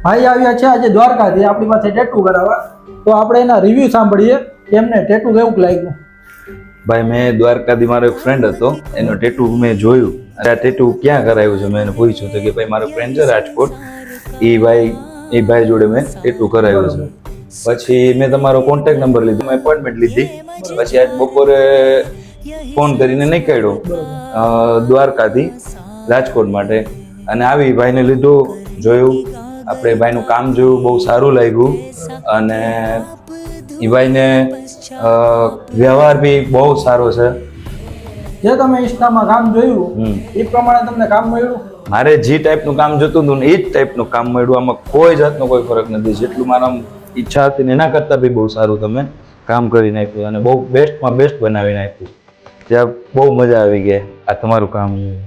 ભાઈ આવ્યા છે આજે દ્વારકાથી આપણી પાસે ટેટુ કરાવવા, તો આપણે એના રિવ્યુ સાંભળીએ કે એમને ટેટુ કેવું લાગ્યું. ભાઈ મેં દ્વારકાથી મારો એક ફ્રેન્ડ હતો, એનો ટેટુ મેં જોયું. આ ટેટુ ક્યાં કરાવ્યું છે મેં એને પૂછ્યું તો કે ભાઈ મારો ફ્રેન્ડ છે રાજકોટ, એ ભાઈ જોડે મેં ટેટુ કરાવ્યું છે. પછી મેં તમારો કોન્ટેક્ટ નંબર લીધો, મેં એપોઇન્ટમેન્ટ લીધી. પછી આજ બપોરે ફોન કરીને નીકળ્યો દ્વારકાથી રાજકોટ માટે, અને આવી ભાઈને લીધું, જોયું, આપણે ભાઈનું કામ જોયું, બહુ સારું લાગ્યું. અને એ ભાઈને વ્યવહાર બી બહુ સારો છે. જે તમે ઇન્સ્ટામાં કામ જોયું એ પ્રમાણે તમને કામ મળ્યું? મારે જે ટાઈપનું કામ જોતું હતું ને એ જ ટાઈપનું કામ મળ્યું. આમાં કોઈ જાતનો કોઈ ફરક નથી. જેટલું મારા ઈચ્છા હતી ને એના કરતાં બી બહુ સારું તમે કામ કરી નાખ્યું અને બહુ બેસ્ટમાં બેસ્ટ બનાવી નાખ્યું. ત્યાં બહુ મજા આવી ગઈ આ તમારું કામ જોયું.